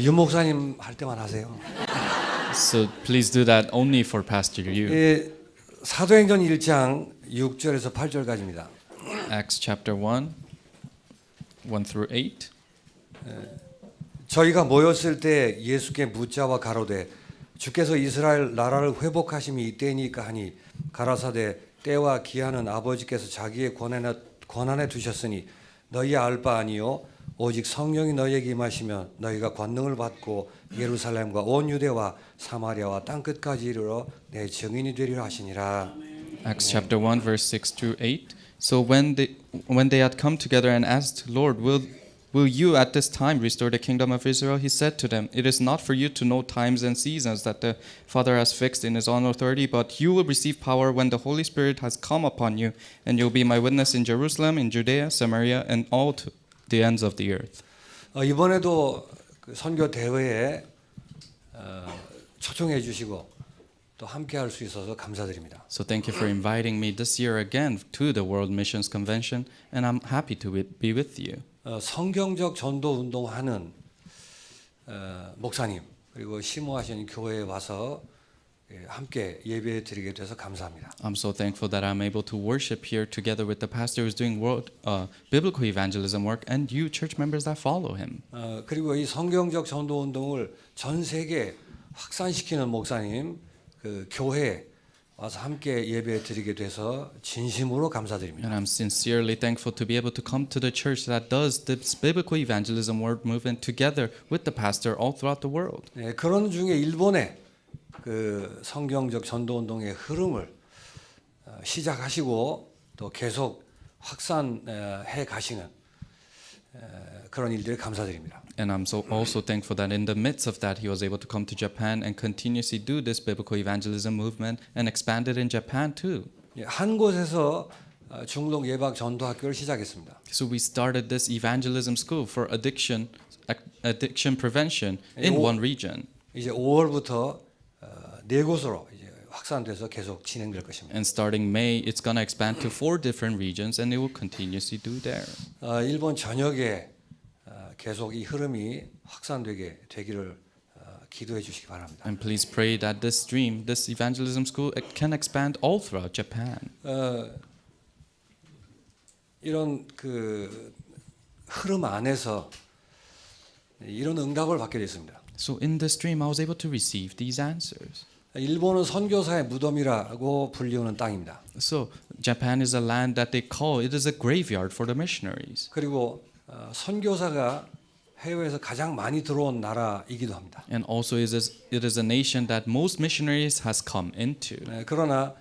유 목사님 할 때만 하세요. So please do that only for Pastor Yu. 예, 사도행전 1장 6절에서 8절까지입니다. Acts chapter 1, 1 through 8. 저희가 모였을 때 예수께 묻자와 가로되 주께서 이스라엘 나라를 회복하심이 이때니까 하니 가라사대 때와 기한은 아버지께서 자기의 권한에 두셨으니 너희 알 바 아니요 오직 성령이 너희에게 임하시면 너희가 권능을 받고 예루살렘과 온 유대와 사마리아와 땅 끝까지 이르러 내 증인이 되리라 하시니라. Acts chapter 1, verse 6 through 8. So when they had come together and asked, Lord, will you at this time restore the kingdom of Israel? He said to them, it is not for you to know times and seasons that the Father has fixed in his own authority, but you will receive power when the Holy Spirit has come upon you, and you'll be my witness in Jerusalem, in Judea, Samaria, and all to the ends of the earth. 이번에도 그 선교 대회에 초청해 주시고 또 함께 할 수 있어서 감사드립니다. So thank you for inviting me this year again to the World Missions Convention, and I'm happy to be with you. 성경적 전도 운동하는 목사님 그리고 심호하신 교회에 와서 함께 예배 드리게 돼서 감사합니다. I'm so thankful that I'm able to worship here together with the pastor who's doing biblical evangelism work and you church members that follow him. 그리고 이 성경적 전도 운동을 전 세계에 확산시키는 목사님 그 교회에 와서 함께 예배 드리게 돼서 진심으로 감사드립니다. And I'm sincerely thankful to be able to come to the church that does this biblical evangelism work movement together with the pastor all throughout the world. 네, 그런 중에 일본의 그 성경적 전도 운동의 흐름을 시작하시고 또 계속 확산해 가시는 그런 일들에 감사드립니다. And I'm also thankful that in the midst of that he was able to come to Japan and continuously do this biblical evangelism movement and expand it in Japan too. 한 곳에서 중독 예방 전도 학교를 시작했습니다. So we started this evangelism school for addiction prevention in one region. 이제 5월부터 네 곳으로 이제 확산돼서 계속 진행될 것입니다. And starting May, it's going to expand to 4 different regions, and it will continuously do there. 일본 전역에 계속 이 흐름이 확산되게 되기를 기도해 주시기 바랍니다. And please pray that this stream, this evangelism school, it can expand all throughout Japan. 이런 그 흐름 안에서 이런 응답을 받게 됐습니다. So in the stream, I was able to receive these answers. 일본은 선교사의 무덤이라고 불리우는 땅입니다. So Japan is a land that they call it is a graveyard for the missionaries. 그리고 선교사가 해외에서 가장 많이 들어온 나라이기도 합니다. And also it is a nation that most missionaries has come into. 그러나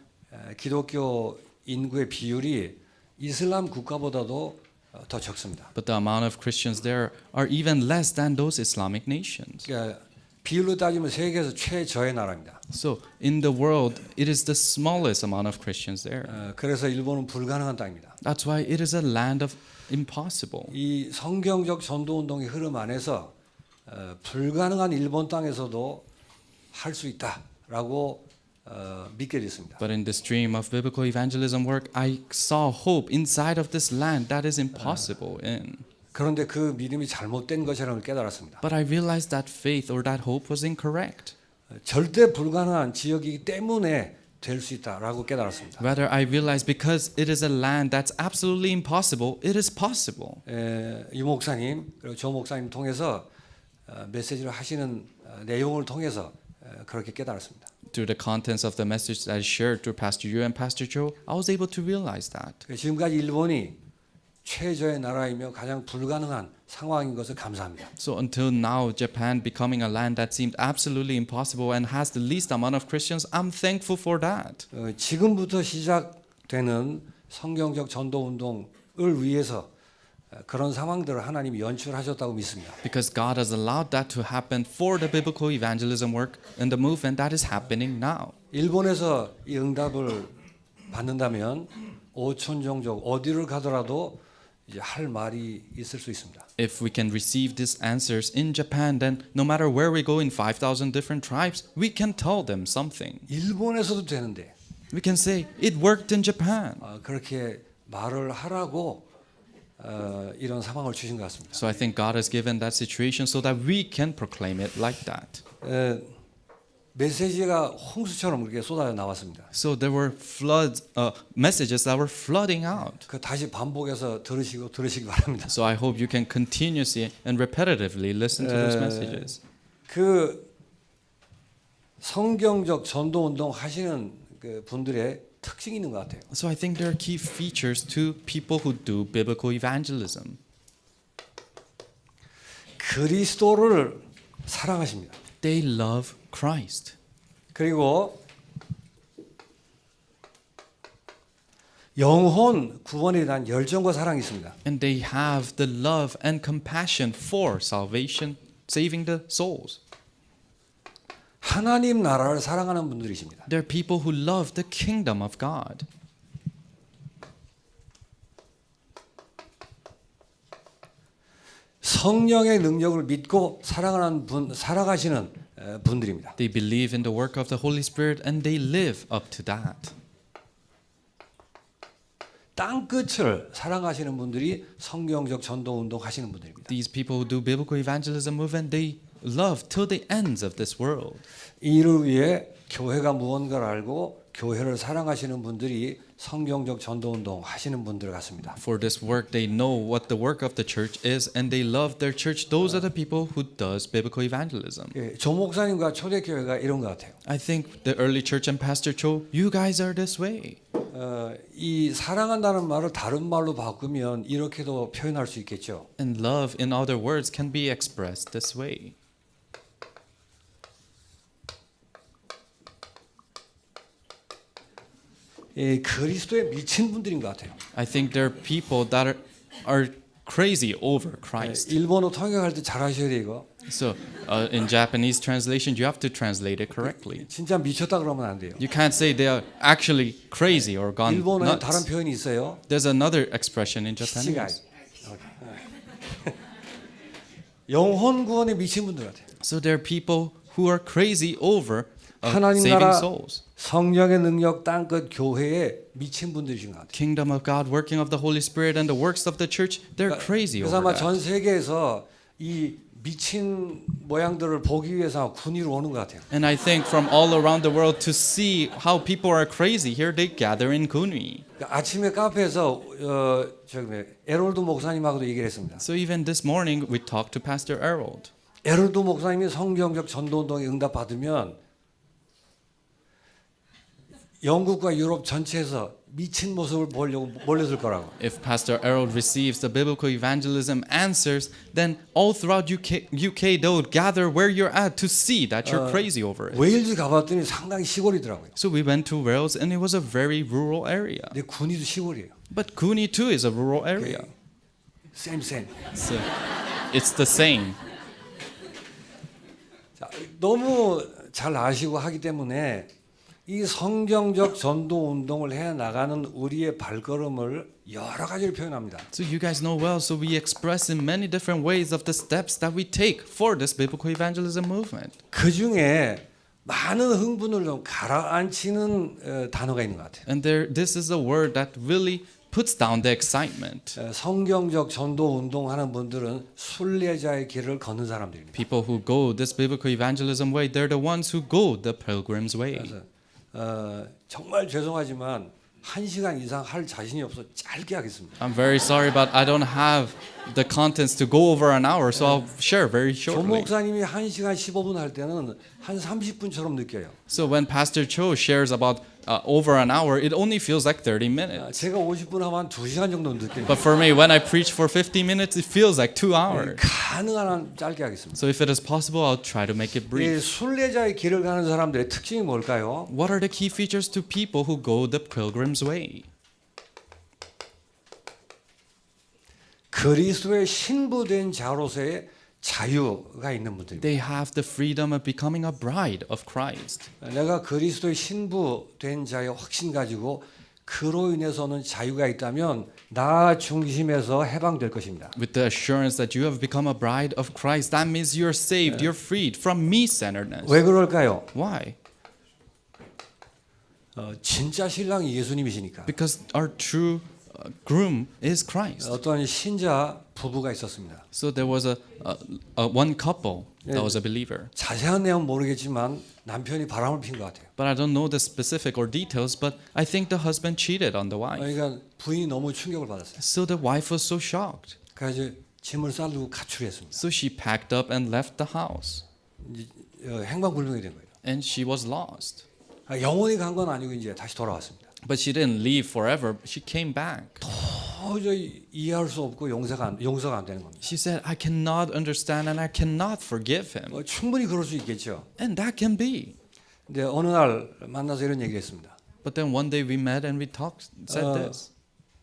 기독교 인구의 비율이 이슬람 국가보다도 더 적습니다. But the amount of Christians there are even less than those Islamic nations. 그러니까 비율로 따지면 세계에서 최저의 나라입니다. So in the world, it is the smallest amount of Christians there. 그래서 일본은 불가능한 땅입니다. That's why it is a land of impossible. 이 성경적 전도 운동의 흐름 안에서 불가능한 일본 땅에서도 할 수 있다라고 믿게 됐습니다. But in the stream of biblical evangelism work, I saw hope inside of this land that is impossible in. 그런데 그 믿음이 잘못된 것이라는 걸 깨달았습니다. But I realized that faith or that hope was incorrect. 절대 불가능한 지역이기 때문에 될 수 있다라고 깨달았습니다. Rather, I realized because it is a land that's absolutely impossible, it is possible. 유 목사님 그리고 조 목사님 통해서 메시지를 하시는 내용을 통해서 그렇게 깨달았습니다. Through the contents of the message that I shared through Pastor Yu and Pastor Joe, I was able to realize that. 지금까지 일본이 최저의 나라이며 가장 불가능한 상황인 것을 감사합니다. So until now, Japan becoming a land that seemed absolutely impossible and has the least amount of Christians, I'm thankful for that. 지금부터 시작되는 성경적 전도 운동을 위해서 그런 상황들을 하나님이 연출하셨다고 믿습니다. Because God has allowed that to happen for the biblical evangelism work and the movement that is happening now. 일본에서 이 응답을 받는다면 오촌 종족 어디를 가더라도 이제 할 말이 있을 수 있습니다. If we can receive these answers in Japan, then no matter where we go in 5,000 different tribes, we can tell them something. 일본에서도 되는데 We can say, it worked in Japan. 그렇게 말을 하라고 이런 상황을 주신 것 같습니다. So I think God has given that situation so that we can proclaim it like that. 메시지가 홍수처럼 그렇게 쏟아져 나왔습니다. So there were messages that were flooding out. 그 다시 반복해서 들으시기 바랍니다. So I hope you can continuously and repetitively listen to those messages. 그 성경적 전도 운동 하시는 그 분들의 특징이 있는 것 같아요. So I think there are key features to people who do biblical evangelism. 그리스도를 사랑하십니다. They love Christ. 그리고 영혼 구원에 대한 열정과 사랑이 있습니다. And they have the love and compassion for salvation, saving the souls. 하나님 나라를 사랑하는 분들이십니다. They're people who love the kingdom of God. 성령의 능력을 믿고 살아가시는 분들입니다. They believe in the work of the Holy Spirit and they live up to that. 땅 끝을 사랑하시는 분들이 성경적 전도 운동 하시는 분들입니다. These people who do biblical evangelism movement, they love till the ends of this world. 이를 위해 교회가 무언가를 알고 교회를 사랑하시는 분들이 성경적 전도 운동 하시는 분들 같습니다. For this work, they know what the work of the church is and they love their church. Those are the people who does biblical evangelism. 예, 조 목사님과 초대교회가 이런 것 같아요. I think the early church and Pastor Cho, you guys are this way. 이 사랑한다는 말을 다른 말로 바꾸면 이렇게도 표현할 수 있겠죠. And love, in other words, can be expressed this way. 예, 그리스도에 미친 분들인 것 같아요. I think there are people that are crazy over Christ. 일본어 통역할 때 잘하셔야 돼 이거. So in Japanese translation, you have to translate it correctly. 진짜 미쳤다 그러면 안 돼요. You can't say they are actually crazy or gone 일본어에 다른 nuts. 표현이 있어요. There's another expression in 시치가이. Japanese. 영혼 구원에 미친 분들 같아요. So there are people who are crazy over 하나님 saving 나라 souls. 성령의 능력 땅끝 교회에 미친 분들이신 것 같아요. Kingdom of God, working of the Holy Spirit, and the works of the church, they're crazy 그래서 over 아마 전 that. 세계에서 이 미친 모양들을 보기 위해서 군위로 오는 것 같아요. And I think from all around the world to see how people are crazy here, they gather in Kunwi. 아침에 카페에서 에롤드 목사님하고도 얘기를 했습니다. So even this morning, we talked to Pastor Harold. 에롤드 목사님이 성경적 전도운동에 응답받으면 영국과 유럽 전체에서 미친 모습을 보려고 몰려들 거라고. If Pastor Harold receives the biblical evangelism answers, then all throughout UK they would gather where you're at to see that you're crazy over it. 웨일즈 가봤더니 상당히 시골이더라고요. So we went to Wales and it was a very rural area. 근데 군위도 시골이에요. But Cooney too is a rural area. 쌤. So it's the same. 자, 너무 잘 아시고 하기 때문에 이 성경적 전도 운동을 해 나가는 우리의 발걸음을 여러 가지로 표현합니다. So you guys know well, so we express in many different ways of the steps that we take for this biblical evangelism movement. 그 중에 많은 흥분을 좀 가라앉히는 단어가 있는 것 같아요. And this is a word that really puts down the excitement. 성경적 전도 운동하는 분들은 순례자의 길을 걷는 사람들입니다. People who go this biblical evangelism way, they're the ones who go the pilgrim's way. 그래서 정말 죄송하지만 1시간 이상 할 자신이 없어 짧게 하겠습니다. I'm very sorry, but I don't have the contents to go over an hour, so I'll share very 조 shortly. 목사님이 1시간 15분 할 때는 한 30분처럼 느껴요. So when Pastor Cho shares about over an hour, it only feels like 30 minutes. 제가 50분 하면 한 2시간 정도 느껴요. But for me, when I preach for 50 minutes, it feels like 2 hours. 가능한 한 짧게 하겠습니다. So if it is possible, I'll try to make it 이 brief. 순례자의 길을 가는 사람들의 특징이 뭘까요? What are the key features to people who go the pilgrim's way? 그리스도의 신부된 자로서의 자유가 있는 분들입니다. They have the freedom of becoming a bride of Christ. 내가 그리스도의 신부된 자의 확신 가지고 그로 인해서 오는 자유가 있다면 나 중심에서 해방될 것입니다. With the assurance that you have become a bride of Christ, that means you're saved, you're freed from me-centeredness. 왜 그럴까요? Why? 진짜 신랑이 예수님이시니까. Because our true groom is Christ. 어떤 신자 부부가 있었습니다. So there was a one couple that was a believer. 자세한 내용은 모르겠지만 남편이 바람을 핀 것 같아요. But I don't know the specific or details, but I think the husband cheated on the wife. 그러니까 부인이 너무 충격을 받았어요. So the wife was so shocked. 그래서 짐을 싸들고 가출했습니다. So she packed up and left the house. 이제 행방불명이 된 거예요. And she was lost. 영원히 간 건 아니고 이제 다시 돌아왔습니다. But she didn't leave forever. She came back. 도저히 이해할 수 없고 용서가 안 되는 겁니다. She said, I cannot understand and I cannot forgive him. 충분히 그럴 수 있겠죠. And that can be. 근데 어느 날 만나서 이런 얘기를 했습니다. But then one day we met and we talked, said this.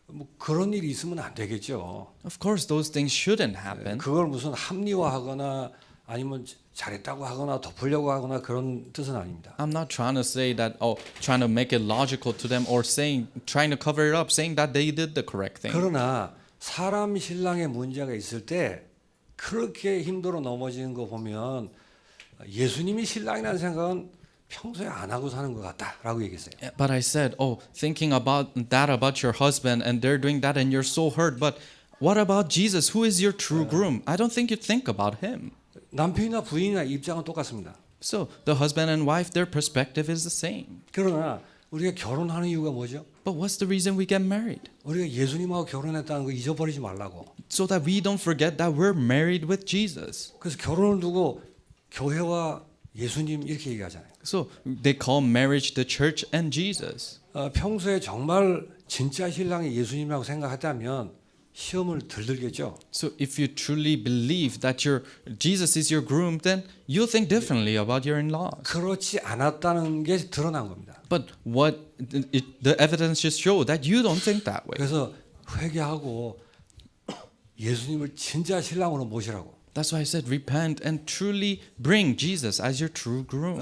뭐 그런 일이 있으면 안 되겠죠. Of course, those things shouldn't happen. 그걸 무슨 합리화하거나 아니면 잘했다고 하거나 덮으려고 하거나 그런 뜻은 아닙니다. I'm not trying to say that, trying to make it logical to them or trying to cover it up, saying that they did the correct thing. 그러나 사람 신랑의 문제가 있을 때 그렇게 힘들어 넘어지는 거 보면 예수님이 신랑이라는 생각은 평소에 안 하고 사는 것 같다라고 얘기했어요. But I said, thinking about that about your husband and they're doing that and you're so hurt. But what about Jesus, who is your true groom? I don't think you think about him. 남편이나 부인이나 입장은 똑같습니다. So the husband and wife, their perspective is the same. 그러나 우리가 결혼하는 이유가 뭐죠? But what's the reason we get married? 우리가 예수님하고 결혼했다는 거 잊어버리지 말라고. So that we don't forget that we're married with Jesus. 그래서 결혼을 두고 교회와 예수님 이렇게 얘기하잖아요. So they call marriage the church and Jesus. 평소에 정말 진짜 신랑이 예수님이라고 생각했다면 시험을 덜 들겠죠. So if you truly believe that Jesus is your groom, then you'll think differently about your in-laws. 그렇지 않았다는 게 드러난 겁니다. But the evidence just show that you don't think that way. 그래서 회개하고 예수님을 진짜 신랑으로 모시라고. That's why I said repent and truly bring Jesus as your true groom.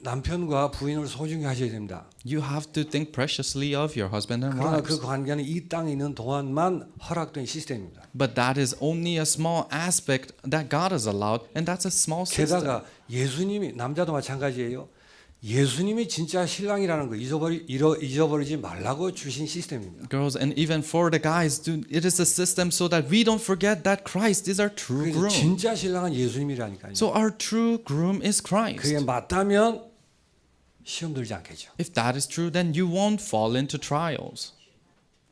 남편과 부인을 소중히 하셔야 됩니다. You have to think preciously of your husband and 그러나 wives. 그 관계는 이 땅에 있는 동안만 허락된 시스템입니다. But that is only a small aspect that God has allowed, and that's a small system. 게다가 예수님이 남자도 마찬가지예요. 예수님이 진짜 신랑이라는 거 잊어버리지 말라고 주신 시스템입니다. Girls, and even for the guys, it is a system so that we don't forget that Christ is our true 그래서 groom. 진짜 신랑은 예수님이라니까요. So our true groom is Christ. 그게 맞다면 시험 들지 않겠죠. If that is true, then you won't fall into trials.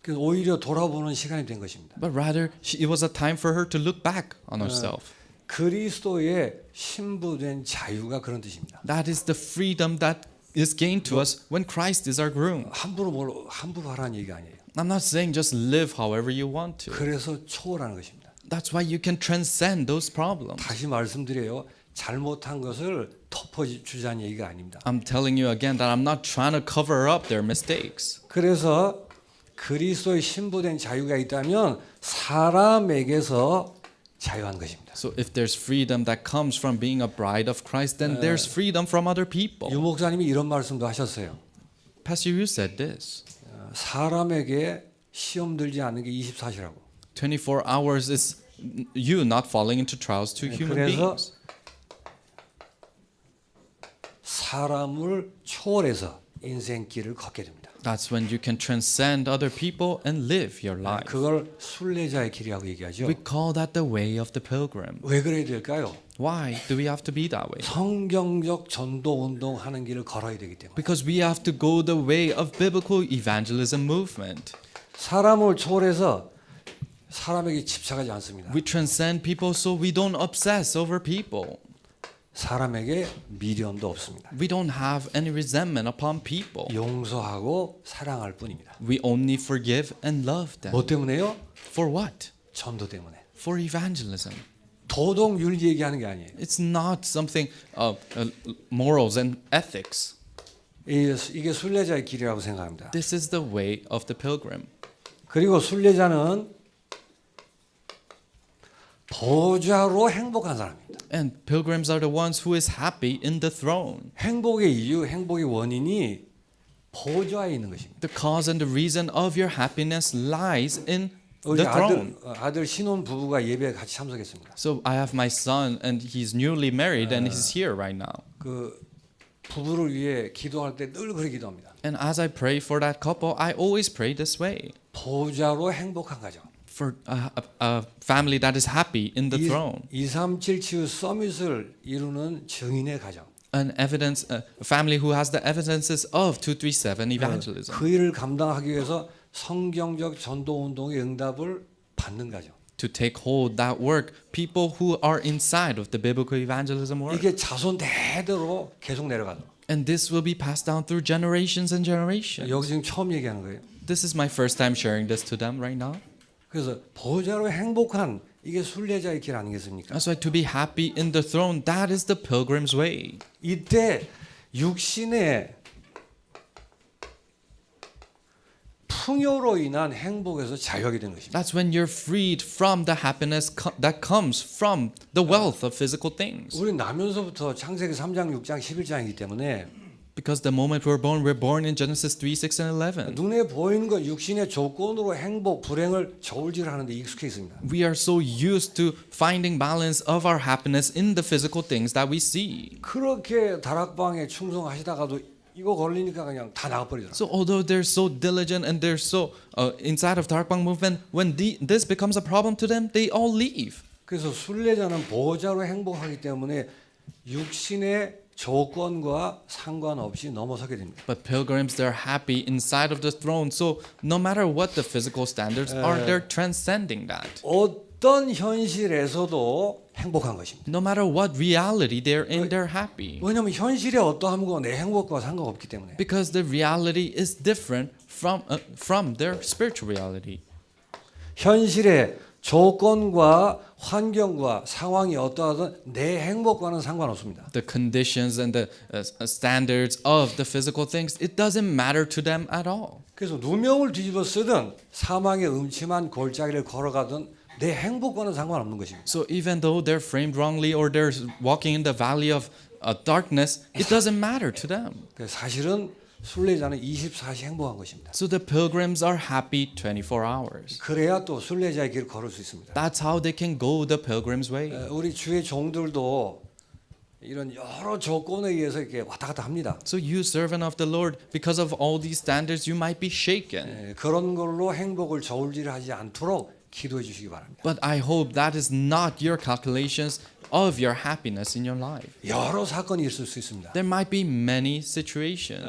그래서 오히려 돌아보는 시간이 된 것입니다. But rather, it was a time for her to look back on herself. 그리스도의 신부된 자유가 그런 뜻입니다. That is the freedom that is gained to us when Christ is our groom. 함부로 하라는 얘기가 아니에요. I'm not saying just live however you want to. 그래서 초월하는 것입니다. That's why you can transcend those problems. 다시 말씀드려요. 잘못한 것을 덮어주자는 얘기가 아닙니다. I'm telling you again that I'm not trying to cover up their mistakes. 그래서 그리스도의 신부된 자유가 있다면 사람에게서 자유한 것입니다. So if there's freedom that comes from being a bride of Christ, then there's freedom from other people. 유 목사님이 이런 말씀도 하셨어요. Pastor, you said this. 사람에게 시험 들지 않는 게 24시라고. 24 hours is you not falling into trials to human 그래서 beings. 사람을 초월해서 인생길을 걷게 됩니다. That's when you can transcend other people and live your life. 그걸 순례자의 길이라고 얘기하죠. We call that the way of the pilgrim. 왜 그래야 될까요? Why do we have to be that way? 성경적 전도 운동하는 길을 걸어야 되기 때문에. Because we have to go the way of biblical evangelism movement. 사람을 초월해서 사람에게 집착하지 않습니다. We transcend people so we don't obsess over people. 사람에게 미련도 없습니다. We don't have any resentment upon people. 용서하고 사랑할 뿐입니다. We only forgive and love them. 뭐 때문에요? For what? 전도 때문에. For evangelism. 도덕 윤리 얘기하는 게 아니에요. It's not something morals and ethics. 이게 순례자의 길이라고 생각합니다. This is the way of the pilgrim. 그리고 순례자는 보좌로 행복한 사람입니다. And pilgrims are the ones who is happy in the throne. 행복의 이유, 행복의 원인이 보좌에 있는 것입니다. The cause and the reason of your happiness lies in 우리 the throne. 아들 신혼 부부가 예배에 같이 참석했습니다. So I have my son and he's newly married and he's here right now. 그 부부를 위해 기도할 때 늘 그렇게 기도합니다. And as I pray for that couple, I always pray this way. 보좌로 행복한 가정. For a family that is happy in the throne. 237 치유 서밋을 이루는 증인의 가정. An evidence, a family who has the evidences of 237 evangelism. 그 일을 감당하기 위해서 성경적 전도 운동의 응답을 받는 가정. To take hold that work, people who are inside of the biblical evangelism work. 이게 자손 대대로 계속 내려가도록. And this will be passed down through generations and generations. 여기 지금 처음 얘기하는 거예요. This is my first time sharing this to them right now. 그래서 보좌로 행복한 이게 순례자의 길 아니겠습니까? That's why to be happy in the throne, that is the pilgrim's way. 이때 육신의 풍요로 인한 행복에서 자유하게 되는 것입니다. That's when you're freed from the happiness that comes from the wealth of physical things. 우리 나면서부터 창세기 3장, 6장, 11장이기 때문에 Because the moment we're born in Genesis 3, 6, and 11. 눈에 보이는 것 육신의 조건으로 행복, 불행을 저울질하는데 익숙해 있습니다. We are so used to finding balance of our happiness in the physical things that we see. 그렇게 다락방에 충성하시다가도 이거 걸리니까 그냥 다 나가버리더라고요. So although they're so diligent and they're so inside of Darakbang movement, when this becomes a problem to them, they all leave. 그래서 순례자는 보좌로 행복하기 때문에 육신의 조건과 상관없이 넘어서게 됩니다. But pilgrims, they're happy inside of the throne. So no matter what the physical standards are, they're transcending that. 어떤 현실에서도 행복한 것입니다. No matter what reality they're in, they're happy. 왜냐하면 현실에 어떠함과 내 행복과 상관없기 때문에. Because the reality is different from their spiritual reality. 현실의 조건과 환경과 상황이 어떠하든 내 행복과는 상관없습니다. The conditions and the standards of the physical things, it doesn't matter to them at all. 그래서 누명을 뒤집어 쓰든 사망의 음침한 골짜기를 걸어가든 내 행복과는 상관없는 것입니다. So even though they're framed wrongly or they're walking in the valley of darkness, it doesn't matter to them. 사실은 순례자는 24시 행복한 것입니다. So the pilgrims are happy 24 hours. 그래야 또 순례자의 길을 걸을 수 있습니다. That's how they can go the pilgrim's way. 우리 주의 종들도 이런 여러 조건에 의해서 이렇게 왔다 갔다 합니다. So you servant of the Lord, because of all these standards, you might be shaken. 그런 걸로 행복을 저울질하지 않도록 기도해 주시기 바랍니다. But I hope that is not your calculations of your happiness in your life. 여러 사건이 있을 수 있습니다. There might be many situations.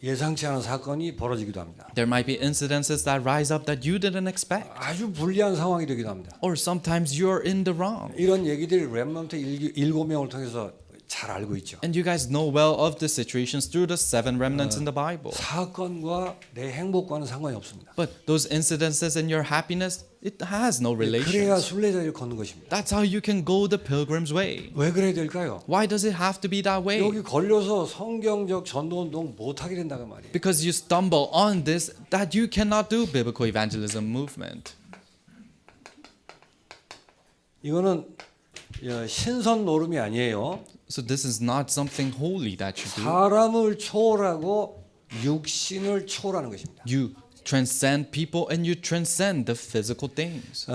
예상치 않은 사건이 벌어지기도 합니다. There might be incidences that rise up that you didn't expect. 아주 불리한 상황이 되기도 합니다. Or sometimes you're in the wrong. 이런 얘기들 렘넌트 7명을 통해서 잘 알고 있죠. And you guys know well of the situations through the 7 remnants in the Bible. 사건과 내 행복과는 상관이 없습니다. But those incidences and your happiness, it has no 그래야 relations. 순례자를 걷는 것입니다. That's how you can go the pilgrim's way. 왜 그래야 될까요? Why does it have to be that way? 여기 걸려서 성경적 전도운동 못하게 된다는 말이에요. Because you stumble on this, that you cannot do biblical evangelism movement. 이거는 신선 노름이 아니에요. So this is not something holy that you do. 사람을 초월하고 육신을 초월하는 것입니다. You transcend people and you transcend the physical things.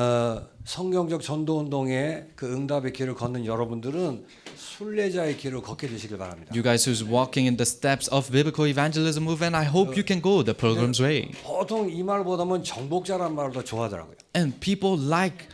성경적 전도운동의 그 응답의 길을 걷는 여러분들은 순례자의 길을 걷게 되시길 바랍니다. You guys who's walking in the steps of biblical evangelism movement, I hope you can go the pilgrim's way. 보통 이 말보다는 정복자라는 말을 더 좋아하더라고요. And people like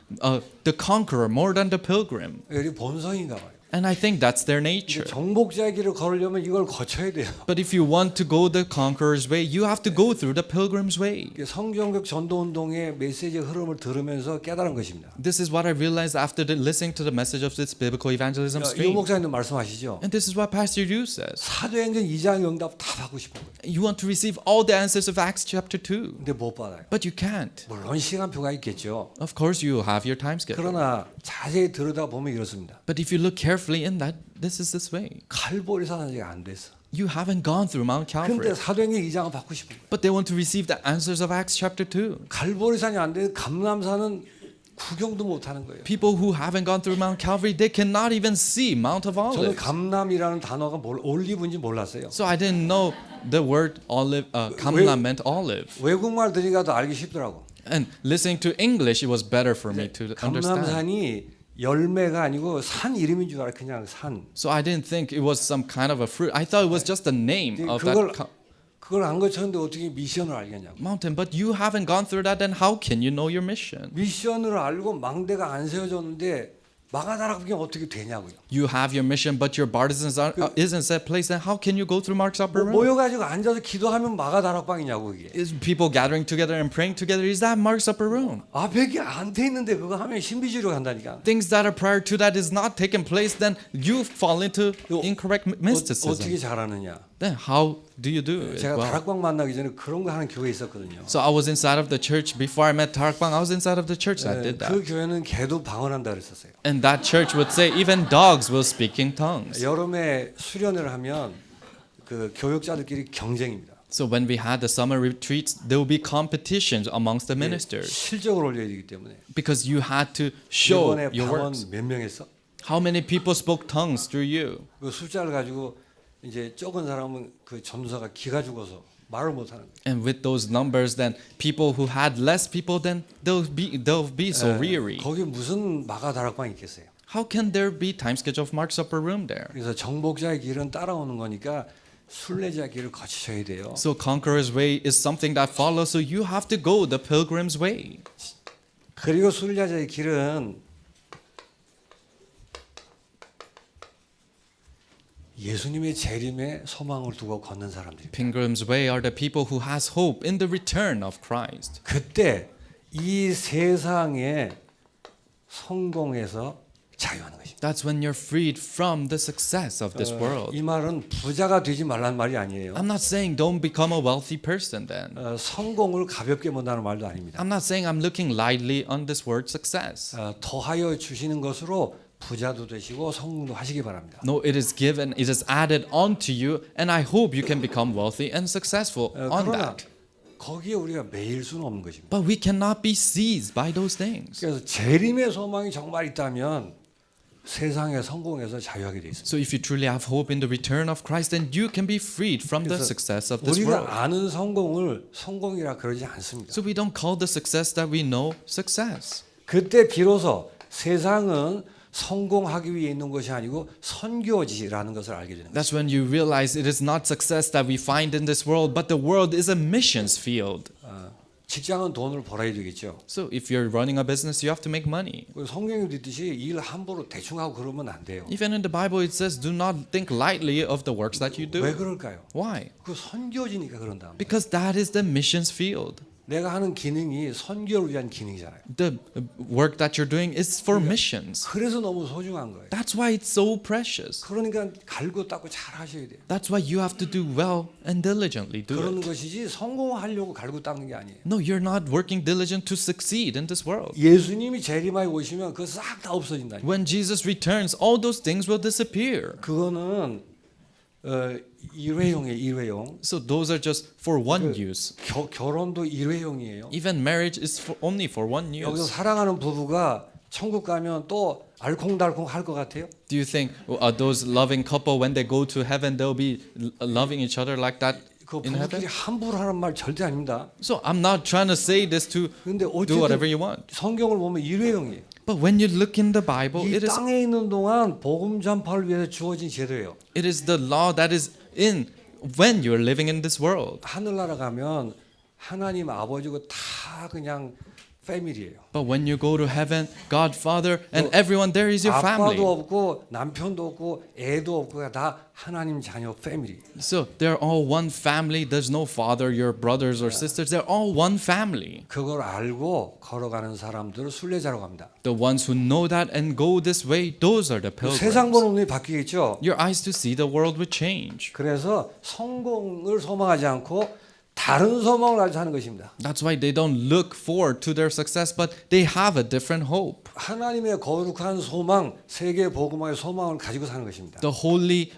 the conqueror more than the pilgrim. 우리 본성인가 봐요. And I think that's their nature. 정복자의 길을 걸으려면 이걸 거쳐야 돼요. But if you want to go the conqueror's way, you have to go through the pilgrim's way. 성경적 전도운동의 메시지의 흐름을 들으면서 깨달은 것입니다. This is what I realized after listening to the message of this biblical evangelism 유 stream. 목사님도 말씀하시죠. And this is what Pastor Yu says. 사도행전 2장 응답 다 받고 싶은 거예요. You want to receive all the answers of Acts chapter 2, 근데 못 받아요. but you can't. 물론 시간표가 있겠죠. Of course you have your time schedule. 그러나 자세히 들여다보면 이렇습니다. But if you look carefully in that, this is this way. 칼보리산 아직 안 됐어. You haven't gone through Mount 근데 Calvary. 사도행전 2장은 받고 싶은 거예요. But they want to receive the answers of Acts chapter 2. 칼보리산이 안 돼 감람산은 구경도 못 하는 거예요. People who haven't gone through Mount Calvary, they cannot even see Mount of 저는 Olives. 감람이라는 단어가 올리브인지 몰랐어요. So I didn't know the word olive, kamla meant olive. 외국말 들으니까 더 알기 쉽더라고. And listening to English, it was better for me to understand. 감람산이 열매가 아니고 산 이름인 줄 알아. 그냥 산. So I didn't think it was some kind of a fruit. I thought it was just the name of 그걸 that. 그걸 안 거쳤는데 어떻게 미션을 알겠냐고. mountain, but you haven't gone through that, then how can you know your mission? 미션을 알고 망대가 안 세워졌는데 마가다락방이 어떻게 되냐고요. You have your mission, but your bar isn't set place, then how can you go through Mark's upper room? 모여가지고 앉아서 기도하면 마가다락방이냐고 이게. Is people gathering together and praying together? Is that Mark's upper room? 앞에 안 돼 있는데 그거 하면 신비주의로 간다니까. Things that are prior to that is not taking place, then you fall into incorrect 어떻게 mysticism. 잘하느냐. Then how do you do it? 제가 Well, 다락방 만나기 전에 그런 거 하는 교회에 있었거든요. so I was inside of the church before I met Tarakbang. I was inside of the church that did 그 that. 교회는 개도 방언한다 그랬었어요. And that church would say even dogs will speak in tongues. 여름에 수련을 하면 그 교육자들끼리 경쟁입니다. So when we had the summer retreats, there will be competitions amongst the ministers 실적을 올려야 되기 때문에. because you had to show 이번에 your 방언 works. 몇 명 했어? How many people spoke tongues through you? 그 숫자를 가지고 이제 적은 사람은 그 전도사가 기가 죽어서 말을 못 하는 거예요. And with those numbers, then people who had less people, then they'll be so weary. 거기 무슨 마가 다락방이 있겠어요. How can there be time schedule of Mark's upper room there? 그래서 정복자의 길은 따라오는 거니까 순례자의 길을 거치셔야 돼요. So conqueror's way is something that follows. So you have to go the pilgrim's way. 그리고 순례자의 길은 예수님의 재림에 소망을 두고 걷는 사람들입니다. Pilgrim's way are the people who has hope in the return of Christ. 그때 이 세상의 성공에서 자유하는 것입니다. That's when you're freed from the success of this world. 이 말은 부자가 되지 말라는 말이 아니에요. I'm not saying don't become a wealthy person then. 성공을 가볍게 본다는 말도 아닙니다. I'm not saying I'm looking lightly on this word success. 더하여 주시는 것으로 부자도 되시고 성공도 하시기 바랍니다. No, it is given, it is added onto you, and I hope you can become wealthy and successful on 그러나 that. 거기에 우리가 매일 수는 없는 것입니다. But we cannot be seized by those things. 그래서 재림의 소망이 정말 있다면 세상의 성공에서 자유하게 돼 있습니다. So if you truly have hope in the return of Christ, then you can be freed from the 그래서 success of this world. 우리가 아는 성공을 성공이라 그러지 않습니다. So we don't call the success that we know success. 그때 비로소 세상은 성공하기 위해 있는 것이 아니고 선교지라는 것을 알게 되는 거예요. That's when you realize it is not success that we find in this world, but the world is a missions field. 직장은 돈을 벌어야 되겠죠. So if you're running a business, you have to make money. 성경에 있듯이 일 함부로 대충 하고 그러면 안 돼요. Even in the Bible, it says, do not think lightly of the works that you do. 왜 그럴까요? Why? 그 선교지니까 그런다. Because that is the missions field. 내가 하는 기능이 선교를 위한 기능이잖아요. The work that you're doing is for missions. 그래서 너무 소중한 거예요. That's why it's so precious. 그러니까 갈고 닦고 잘 하셔야 돼요. That's why you have to do well and diligently do 그러는 it. 것이지 성공하려고 갈고 닦는 게 아니에요. No, you're not working diligent to succeed in this world. 예수님이 재림하여 오시면 그거 싹 다 없어진다. When Jesus returns, all those things will disappear. 그거는 일회용이에요. 일회용. So those are just for one use. 결혼도 일회용이에요. Even marriage is only for one 여기서 use. 사랑하는 부부가 천국 가면 또 알콩달콩 할 것 같아요? Do you think those loving couple, when they go to heaven, they'll be loving each other like that 그 in 부부끼리 heaven? 함부로 하는 말 절대 아닙니다. So I'm not trying to say this to 근데 do whatever you 어쨌든 want. 성경을 보면 일회용이에요. But when you look in the Bible, 이 it is 땅에 있는 동안 복음 전파를 위해서 주어진 제도예요. the law that is in when you're living in this world. 하늘나라 가면 하나님 아버지고 다 그냥 패밀리예요. But when you go to heaven, God, Father, and everyone there is your family. 아빠도 없고 남편도 없고 애도 없고 다 하나님 자녀 패밀리. So they're all one family. There's no father, your brothers or sisters. They're all one family. 그걸 알고 걸어가는 사람들을 순례자라고 합니다. The ones who know that and go this way, those are the 세상 pilgrims. 보는 눈이 바뀌겠죠. Your eyes to see the world will change. 그래서 성공을 소망하지 않고 다른 소망을 가지고 사는 것입니다. That's why they don't look forward to their success, but they have a different hope. 하나님의 거룩한 소망, 세계 복음화의 소망을 가지고 사는 것입니다. The holy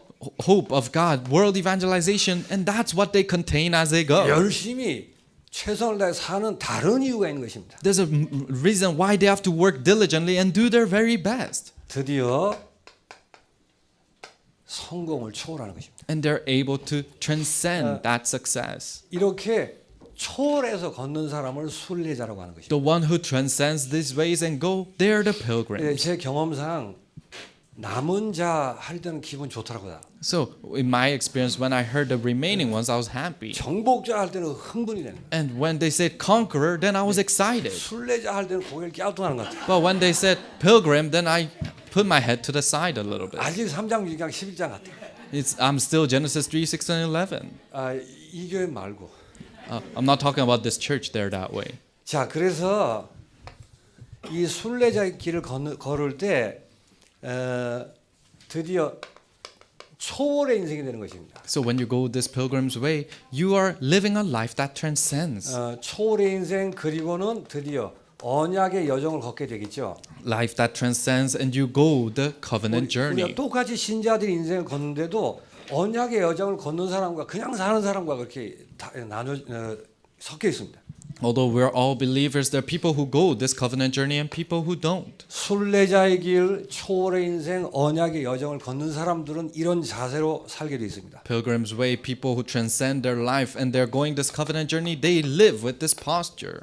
hope of God, world evangelization, and that's what they contain as they go. 열심히 최선을 다해 사는 다른 이유가 있는 것입니다. There's a reason why they have to work diligently and do their very best. 드디어 성공을 초월하는 것입니다. And they're able to transcend that success. 이렇게 초월해서 걷는 사람을 순례자라고 하는 것입니다. The one who transcends these ways and go, they're the pilgrims. 제 경험상 남은 자 할 때는 기분 좋더라고요. So in my experience, when I heard the remaining ones, I was happy. 정복자 할 때는 흥분이 되는 거예요. And when they said conqueror, then I was excited. 순례자 할 때는 고개를 갸우뚱하는 것 같아요. But when they said pilgrim, then I put my head to the side a little bit. 아직 3장, 6장, 11장 같아요. I'm still Genesis 3, 6, and 11. 이 교회 말고. I'm not talking about this church there that way. 자, 그래서 이 순례자의 길을 걸을 때 드디어 초월의 인생이 되는 것입니다. So when you go this pilgrim's way, you are living a life that transcends. 초월의 인생 그리고는 드디어 언약의 여정을 걷게 되겠죠. Life that transcends and you go the covenant journey. 우리가 똑같이 신자들이 인생을 걷는데도 언약의 여정을 걷는 사람과 그냥 사는 사람과 그렇게 섞여 있습니다. Although we're all believers, there are people who go this covenant journey and people who don't. 순례자의 길, 초월의 인생, 언약의 여정을 걷는 사람들은 이런 자세로 살게 돼 있습니다. Pilgrim's way, people who transcend their life and they're going this covenant journey, they live with this posture.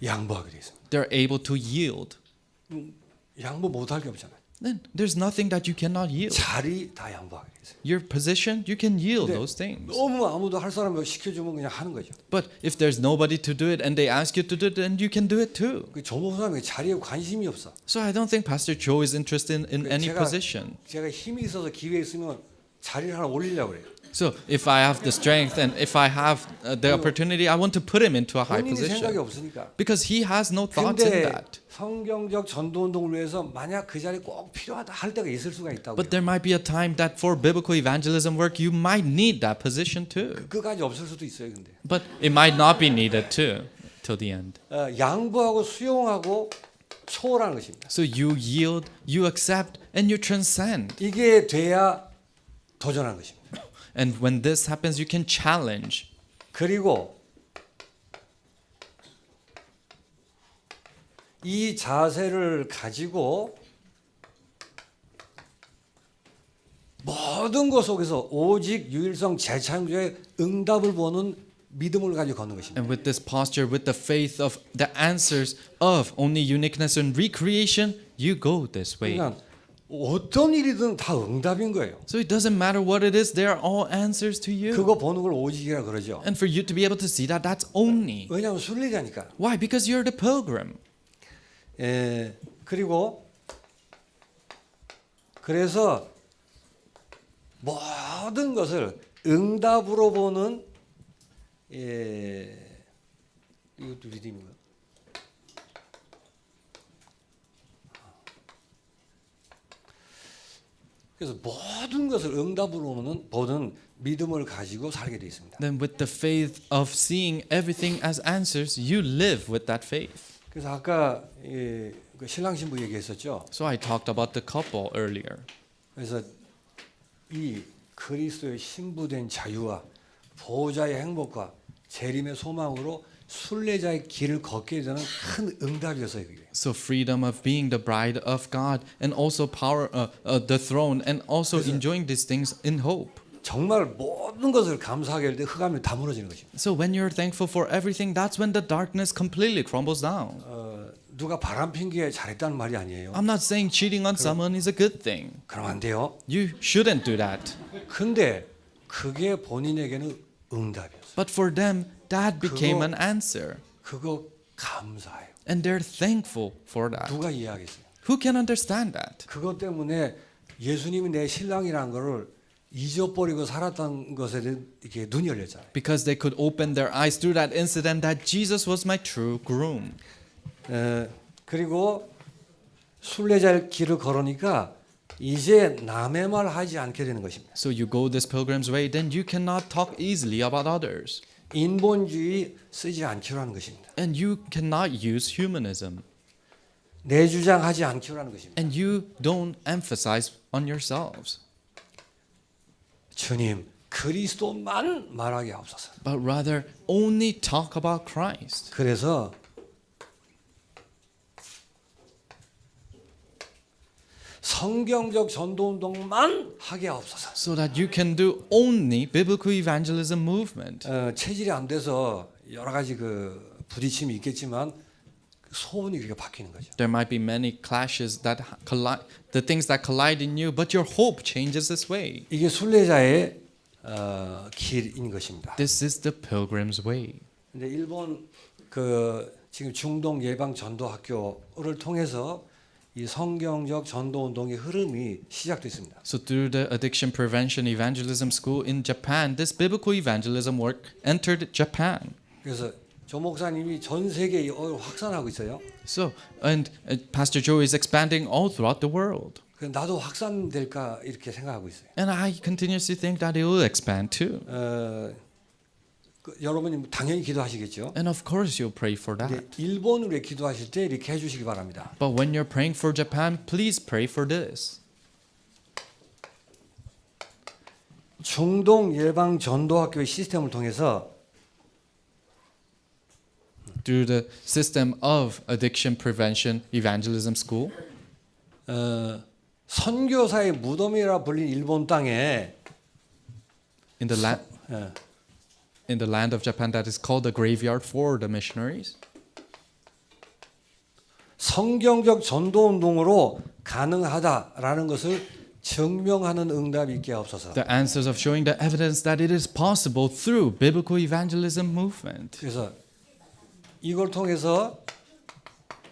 양보하게 돼 있습니다. They're able to yield. 양보 못할 게 없잖아요. Then there's nothing that you cannot yield. 자리 다 양보하게 돼 있어요. Your position, you can yield 근데 those things. 너무 아무도 할 사람이 시켜주면 그냥 하는 거죠. But if there's nobody to do it and they ask you to do it, then you can do it too. 그 조목사님이 자리에 관심이 없어. So I don't think Pastor Joe is interested in any 제가- position. 제가 힘이 있어서 기회 있으면 자리를 하나 올리려고 그래요. So if I have the strength and if I have the opportunity, I want to put him into a high 본인이 생각이 position. 없으니까. Because he has no thoughts in 근데 that. 성경적 전도운동을 위해서 만약 그 자리 꼭 필요하다 할 때가 있을 수가 있다고요. But there might be a time that for biblical evangelism work, you might need that position too. 그까지 없을 수도 있어요. 근데 But it might not be needed too, till the end. 양보하고 수용하고 초월하는 것입니다. So you yield, you accept, and you transcend. 이게 돼야 도전하는 것입니다. And when this happens, you can challenge. 그리고 이 자세를 가지고 모든 것 속에서 오직 유일성 재창조의 응답을 보는 믿음을 가지고 걷는 것입니다. And with this posture, with the faith of the answers of only uniqueness and recreation, you go this way. 그러니까 어떤 일이든 다 응답인 거예요. So it doesn't matter what it is, they are all answers to you. 그거 보는 걸 오직이라 그러죠. And for you to be able to see that, that's only. 왜냐하면 순례자니까. Why? Because you're the pilgrim. 그리고 그래서 모든 것을 응답으로 보는 이것도 리듬인가요? 그래서 모든 것을 응답으로 보는 믿음을 가지고 살게 되어 있습니다. Then with the faith of seeing everything as answers, you live with that faith. 그래서 아까 그 신랑 신부 얘기했었죠. So I talked about the couple earlier. 그래서 이 그리스도의 신부된 자유와 보호자의 행복과 재림의 소망으로 순례자의 길을 걷게 되는 큰 응답이었어요. 그게. So freedom of being the bride of God and also power, the throne, and also enjoying these things in hope. 정말 모든 것을 감사하게 할 때 흑암이 다 무너지는 것입니다. So when you're thankful for everything, that's when the darkness completely crumbles down. 누가 바람 핀게 잘했다는 말이 아니에요. I'm not saying cheating on someone is a good thing. 그럼 안 돼요. You shouldn't do that. 근데 그게 본인에게는 응답이었어요. But for them, that became an answer. 그거 감사해요. And they're thankful for that. 누가 이해하겠어요? Who can understand that? 그것 때문에 예수님이 내 신랑이라는 거를 잊어버리고 살았던 것에 대해 이렇게 눈이 열렸잖아요. Because they could open their eyes through that incident that Jesus was my true groom. 그리고 순례자의 길을 걸으니까 이제 남의 말 하지 않게 되는 것입니다. So you go this pilgrim's way, then you cannot talk easily about others. 인본주의 쓰지 않기로 하는 것입니다. And you cannot use humanism. 내 주장하지 않기로 하는 것입니다. And you don't emphasize on yourselves. 주님, 그리스도만 말하게 하옵소서. But rather only talk about Christ. 그래서 성경적 전도운동만 하게 하옵소서. So that you can do only biblical evangelism movement. 체질이 안 돼서 여러 가지 부딪힘이 있겠지만 소원이 이렇게 바뀌는 거죠. There might be many clashes that collide, the things that collide in you, but your hope changes this way. 이게 순례자의 길인 것입니다. This is the pilgrim's way. 근데 일본 그 지금 중동 예방 전도 학교를 통해서 이 성경적 전도 운동의 흐름이 시작됐습니다. So through the addiction prevention evangelism school in Japan, this biblical evangelism work entered Japan. 그래서 조 목사님이 전 세계에 확산하고 있어요. So and Pastor Joe is expanding all throughout the world. 나도 확산될까 이렇게 생각하고 있어요. And I continuously think that it will expand too. 여러분이 당연히 기도하시겠죠. And of course you'll pray for 근데 that. 일본을 위해 기도하실 때 이렇게 해주시기 바랍니다. But when you're praying for Japan, please pray for this. 중동 예방 전도 학교의 시스템을 통해서 Through the system of addiction prevention evangelism school, 선교사의 무덤이라 불린 일본 땅에 in the land of Japan that is called the graveyard for the missionaries, 성경적 전도 운동으로 가능하다라는 것을 증명하는 응답이 있게 없어서. the answers of showing the evidence that it is possible through biblical evangelism movement. 그래서 이걸 통해서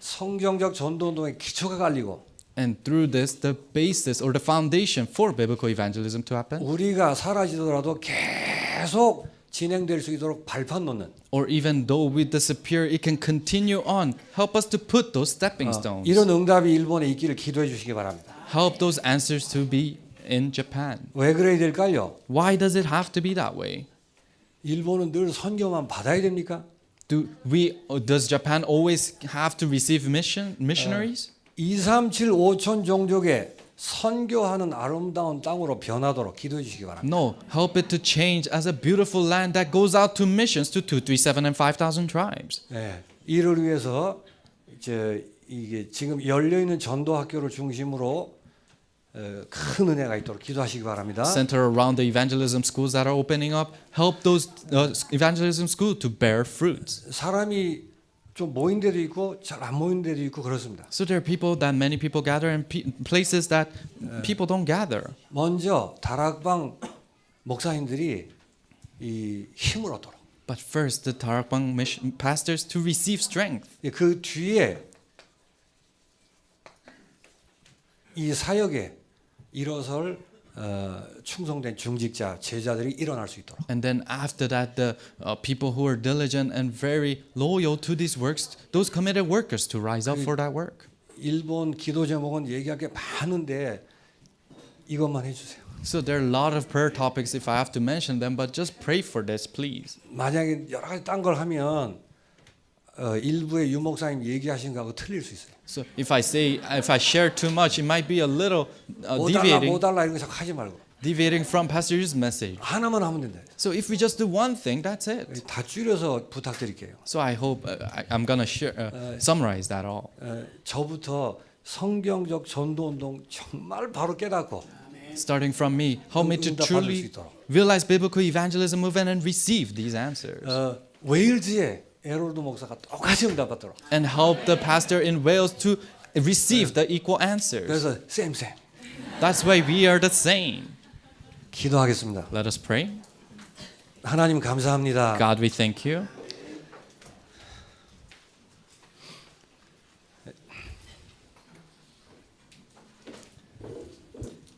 성경적 전도 운동의 기초가 깔리고 And through this, the basis or the foundation for biblical evangelism to happen, 우리가 사라지더라도 계속 진행될 수 있도록 발판 놓는 or even though we disappear, it can continue on. Help us to put those stepping stones. 이런 응답이 일본에 있기를 기도해 주시기 바랍니다. Help those answers to be in Japan. 왜 그래야 될까요? Why does it have to be that way? 일본은 늘 선교만 받아야 됩니까? Does Japan always have to receive missionaries? 237 5천 종족의 선교하는 아름다운 땅으로 변하도록 기도해 주시기 바랍니다. No, help it to change as a beautiful land that goes out to missions to 237 and 5,000 tribes. 네, 이를 위해서 이게 지금 열려 있는 전도 학교를 중심으로 큰 은혜가 있도록 기도하시기 바랍니다. Center around the evangelism schools that are opening up. Help those evangelism schools to bear fruits. 사람이 좀 모인 데도 있고 잘 안 모인 데도 있고 그렇습니다. So there are people that many people gather and places that people don't gather. 먼저 다락방 목사님들이 이 힘을 얻도록. But first, the Tarakbang mission pastors to receive strength. 그 뒤에 이 사역에 일어설 충성된 중직자 제자들이 일어날 수 있도록. And then after that, the people who are diligent and very loyal to these works, those committed workers to rise up for that work. 일본 기도 제목은 얘기할 게 많은데 이것만 해주세요. So there are a lot of prayer topics if I have to mention them, but just pray for this, please. 만약에 여러 가지 딴 걸 하면 일부의 유목사님 얘기하신 거하고 틀릴 수 있어요. So if I share too much, it might be a little 뭐 달라 이런 거 자꾸 하지 말고 deviating from Pastor's message. 하나만 하면 된다. So if we just do one thing, that's it. 다 줄여서 부탁드릴게요. So I hope I'm gonna summarize that all. 저부터 성경적 전도 운동 정말 바로 깨닫고 Starting from me, help me to 응답 받을 수 truly 있도록. realize biblical evangelism movement and receive these answers. 웨일즈의 에롤드 목사가 똑같이 응답받도록. And help the pastor in Wales to receive the equal answers. 그래서 쌤 That's why we are the same. 기도하겠습니다. Let us pray. 하나님 감사합니다. God, we thank you.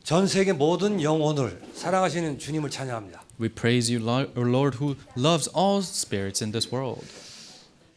전 세계 모든 영혼을 사랑하시는 주님을 찬양합니다. We praise you, Lord, who loves all spirits in this world.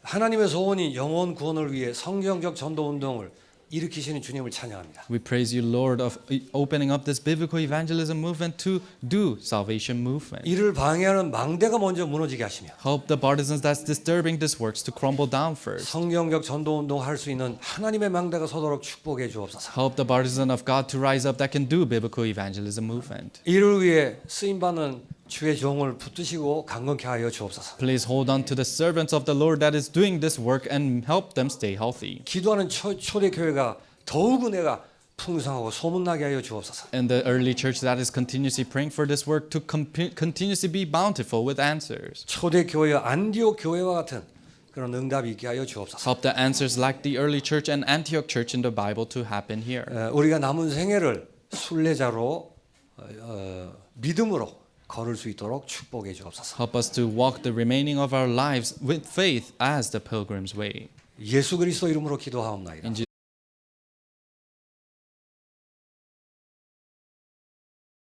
하나님의 소원이 영혼 구원을 위해 성경적 전도 운동을 일으키시는 주님을 찬양합니다. We praise you, Lord, of opening up this biblical evangelism movement to do salvation movement. 이를 방해하는 망대가 먼저 무너지게 하시며 Help the partisans that's disturbing this works to crumble down first. 성경적 전도 운동을 할 수 있는 하나님의 망대가 서도록 축복해 주옵소서. Help the partisan of God to rise up that can do biblical evangelism movement. 이를 위해 쓰임 받는 주의 종을 붙드시고 강건케 하여 주옵소서. Please hold on to the servants of the Lord that is doing this work and help them stay healthy. 기도하는 초대 교회가 더욱 은혜가 풍성하고 소문나게 하여 주옵소서. And the early church that is continuously praying for this work to continuously be bountiful with answers. 초대 교회와 안디옥 교회와 같은 그런 응답이 있게 하여 주옵소서. Help the answers like the early church and Antioch church in the Bible to happen here. 우리가 남은 생애를 순례자로 믿음으로 걸을 수 있도록 축복해 주옵소서. Help us to walk the remaining of our lives with faith as the pilgrim's way. 예수 그리스도 이름으로 기도하옵나이다. In